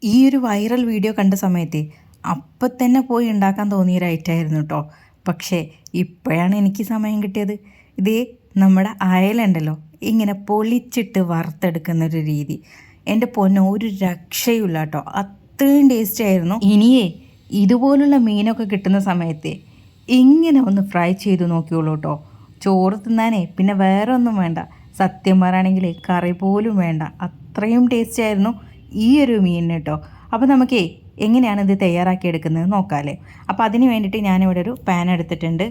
ഈ ഒരു viral video കണ്ട സമയത്ത് അപ്പം തന്നെ പോയി ഉണ്ടാക്കാൻ തോന്നിയൊരു ഐറ്റമായിരുന്നു കേട്ടോ. പക്ഷേ ഇപ്പോഴാണ് എനിക്ക് സമയം കിട്ടിയത്. ഇതേ നമ്മുടെ അയലുണ്ടല്ലോ ഇങ്ങനെ പൊളിച്ചിട്ട് വറുത്തെടുക്കുന്നൊരു രീതി, എൻ്റെ പൊന്നോ ഒരു രക്ഷയുമില്ല കേട്ടോ. അത്രയും ടേസ്റ്റ് ആയിരുന്നു. ഇനിയേ ഇതുപോലുള്ള മീനൊക്കെ കിട്ടുന്ന സമയത്ത് ഇങ്ങനെ ഒന്ന് ഫ്രൈ ചെയ്ത് നോക്കിയോളൂ കേട്ടോ. ചോറ് തിന്നാനേ പിന്നെ വേറെ ഒന്നും വേണ്ട. സത്യം പറയുകയാണെങ്കിൽ കറി പോലും വേണ്ട, അത്രയും ടേസ്റ്റ് ആയിരുന്നു ഈ ഒരു മീനിന് കേട്ടോ. അപ്പോൾ നമുക്കേ എങ്ങനെയാണ് ഇത് തയ്യാറാക്കിയെടുക്കുന്നത് നോക്കാമല്ലേ. അപ്പോൾ അതിന് വേണ്ടിയിട്ട് ഞാനിവിടെ ഒരു പാൻ എടുത്തിട്ടുണ്ട്.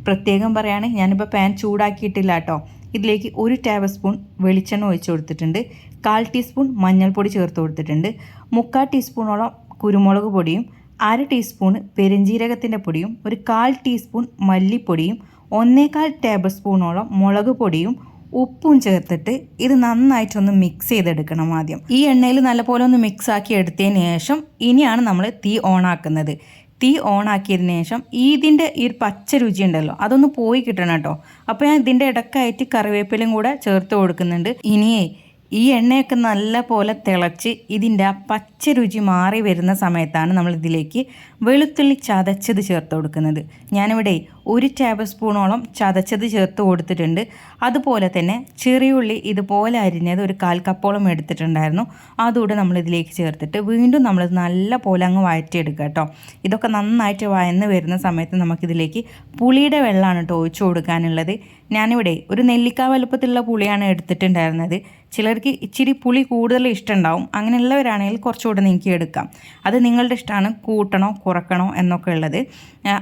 പ്രത്യേകം പറയുകയാണ്, ഞാനിപ്പോൾ പാൻ ചൂടാക്കിയിട്ടില്ല കേട്ടോ. ഇതിലേക്ക് 1 ടേബിൾ സ്പൂൺ വെളിച്ചെണ്ണ ഒഴിച്ച് കൊടുത്തിട്ടുണ്ട്. 1/4 ടീസ്പൂൺ മഞ്ഞൾപ്പൊടി ചേർത്ത് കൊടുത്തിട്ടുണ്ട്. 3/4 ടീസ്പൂണോളം കുരുമുളക് പൊടിയും 1/2 ടീസ്പൂൺ പെരുംജീരകത്തിൻ്റെ പൊടിയും 1/4 ടീസ്പൂൺ മല്ലിപ്പൊടിയും 1/4 ടേബിൾ സ്പൂണോളം മുളക് പൊടിയും ഉപ്പും ചേർത്തിട്ട് ഇത് നന്നായിട്ടൊന്ന് മിക്സ് ചെയ്തെടുക്കണം. ആദ്യം ഈ എണ്ണയിൽ നല്ലപോലെ ഒന്ന് മിക്സ് ആക്കി എടുത്തതിന് ശേഷം ഇനിയാണ് നമ്മൾ തീ ഓണാക്കുന്നത്. തീ ഓണാക്കിയതിന് ശേഷം ഇതിൻ്റെ ഈ ഒരു പച്ച രുചി ഉണ്ടല്ലോ അതൊന്ന് പോയി കിട്ടണം കേട്ടോ. അപ്പോൾ ഞാൻ ഇതിൻ്റെ ഇടക്കായിട്ട് കറിവേപ്പിലയും കൂടെ ചേർത്ത് കൊടുക്കുന്നുണ്ട്. ഇനിയേ ഈ എണ്ണയൊക്കെ നല്ല പോലെ തിളച്ച് ഇതിൻ്റെ ആ പച്ച രുചി മാറി വരുന്ന സമയത്താണ് നമ്മൾ ഇതിലേക്ക് വെളുത്തുള്ളി ചതച്ചത് ചേർത്ത് കൊടുക്കുന്നത്. ഞാനിവിടെ 1 ടേബിൾ സ്പൂണോളം ചതച്ചത് ചേർത്ത് കൊടുത്തിട്ടുണ്ട്. അതുപോലെ തന്നെ ചെറിയുള്ളി ഇതുപോലെ അരിഞ്ഞത് 1/4 കപ്പോളം എടുത്തിട്ടുണ്ടായിരുന്നു. അതുകൂടെ നമ്മളിതിലേക്ക് ചേർത്തിട്ട് വീണ്ടും നമ്മൾ നല്ല പോലെ അങ്ങ് വഴറ്റിയെടുക്കുക കേട്ടോ. ഇതൊക്കെ നന്നായിട്ട് വഴന്ന് വരുന്ന സമയത്ത് നമുക്കിതിലേക്ക് പുളിയുടെ വെള്ളമാണ് കേട്ടോ ഒഴിച്ചു കൊടുക്കാനുള്ളത്. ഞാനിവിടെ ഒരു നെല്ലിക്ക വലുപ്പത്തിലുള്ള പുളിയാണ് എടുത്തിട്ടുണ്ടായിരുന്നത്. ചിലർക്ക് ഇച്ചിരി പുളി കൂടുതൽ ഇഷ്ടമുണ്ടാവും. അങ്ങനെയുള്ളവരാണെങ്കിൽ കുറച്ചുകൂടെ നിങ്ങൾക്ക് എടുക്കാം. അത് നിങ്ങളുടെ ഇഷ്ടമാണ്, കൂട്ടണോ കുറക്കണോ എന്നൊക്കെ ഉള്ളത്.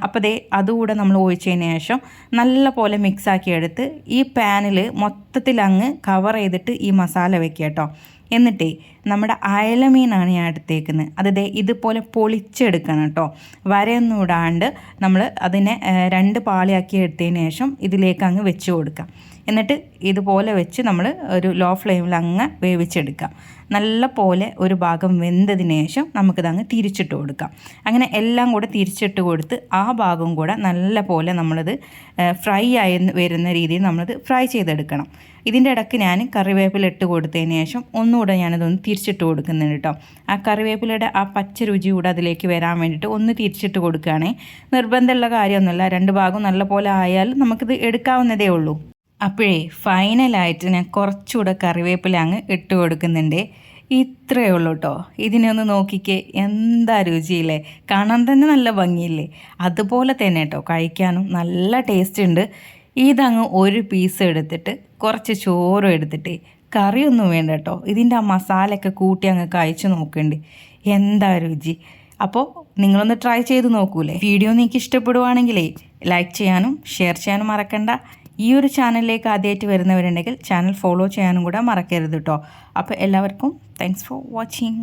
അപ്പോൾ അതുകൂടെ നമ്മൾ ഒഴിച്ചതിന് ശേഷം നല്ല പോലെ മിക്സാക്കി എടുത്ത് ഈ പാനിൽ മൊത്തത്തിൽ അങ്ങ് കവർ ചെയ്തിട്ട് ഈ മസാല വെക്കുക കേട്ടോ. എന്നിട്ടേ നമ്മുടെ അയലമീനാണ് ഞാൻ എടുത്തേക്കുന്നത്. അത് ഇതുപോലെ പൊളിച്ചെടുക്കണം കേട്ടോ. വരയൊന്നും ഇടാണ്ട് നമ്മൾ അതിനെ 2 പാളിയാക്കി എടുത്തതിന് ശേഷം ഇതിലേക്ക് അങ്ങ് വെച്ച് കൊടുക്കാം. എന്നിട്ട് ഇതുപോലെ വെച്ച് നമ്മൾ ഒരു ലോ ഫ്ലെയിമിൽ അങ്ങ് വേവിച്ചെടുക്കാം. നല്ല പോലെ ഒരു ഭാഗം വെന്തതിന് ശേഷം നമുക്കിതങ്ങ് തിരിച്ചിട്ട് കൊടുക്കാം. അങ്ങനെ എല്ലാം കൂടെ തിരിച്ചിട്ട് കൊടുത്ത് ആ ഭാഗം കൂടെ നല്ല പോലെ നമ്മളിത് ഫ്രൈ ആയി വരുന്ന രീതിയിൽ നമ്മളിത് ഫ്രൈ ചെയ്തെടുക്കണം. ഇതിൻ്റെ ഇടയ്ക്ക് ഞാൻ കറിവേപ്പില ഇട്ട് കൊടുത്തതിന് ശേഷം ഒന്നുകൂടെ ഞാനിതൊന്ന് തിരിച്ചിട്ട് കൊടുക്കുന്നുണ്ട് കേട്ടോ. ആ കറിവേപ്പിലയുടെ ആ പച്ച രുചി കൂടെ അതിലേക്ക് വരാൻ വേണ്ടിയിട്ട് ഒന്ന് തിരിച്ചിട്ട് കൊടുക്കുകയാണെ. നിർബന്ധമുള്ള കാര്യമൊന്നുമില്ല, 2 ഭാഗം നല്ല പോലെ ആയാൽ നമുക്കിത് എടുക്കാവുന്നതേ ഉള്ളൂ. അപ്പോഴേ ഫൈനലായിട്ട് ഞാൻ കുറച്ചുകൂടെ കറിവേപ്പില അങ്ങ് ഇട്ട് കൊടുക്കുന്നുണ്ട്. ഇത്രയേ ഉള്ളൂ കേട്ടോ. ഇതിനെ ഒന്ന് നോക്കിക്കേ, എന്താ രുചിയില്ലേ, കാണാൻ തന്നെ നല്ല ഭംഗിയില്ലേ. അതുപോലെ തന്നെ കേട്ടോ കഴിക്കാനും നല്ല ടേസ്റ്റ് ഉണ്ട്. ഇതങ്ങ് ഒരു പീസ് എടുത്തിട്ട് കുറച്ച് ചോറും എടുത്തിട്ട് കറിയൊന്നും വേണ്ട കേട്ടോ, ഇതിൻ്റെ ആ മസാലയൊക്കെ കൂട്ടി അങ്ങ് കഴിച്ച് നോക്കണ്ടേ, എന്താ രുചി. അപ്പോൾ നിങ്ങളൊന്ന് ട്രൈ ചെയ്ത് നോക്കൂലേ. വീഡിയോ നിങ്ങൾക്ക് ഇഷ്ടപ്പെടുവാണെങ്കിലേ ലൈക്ക് ചെയ്യാനും ഷെയർ ചെയ്യാനും മറക്കണ്ട. ഈ ഒരു ചാനലിലേക്ക് ആദ്യമായിട്ട് വരുന്നവരുണ്ടെങ്കിൽ ചാനൽ ഫോളോ ചെയ്യാനും കൂടെ മറക്കരുത് കേട്ടോ. അപ്പോൾ എല്ലാവർക്കും താങ്ക്സ് ഫോർ വാച്ചിങ്.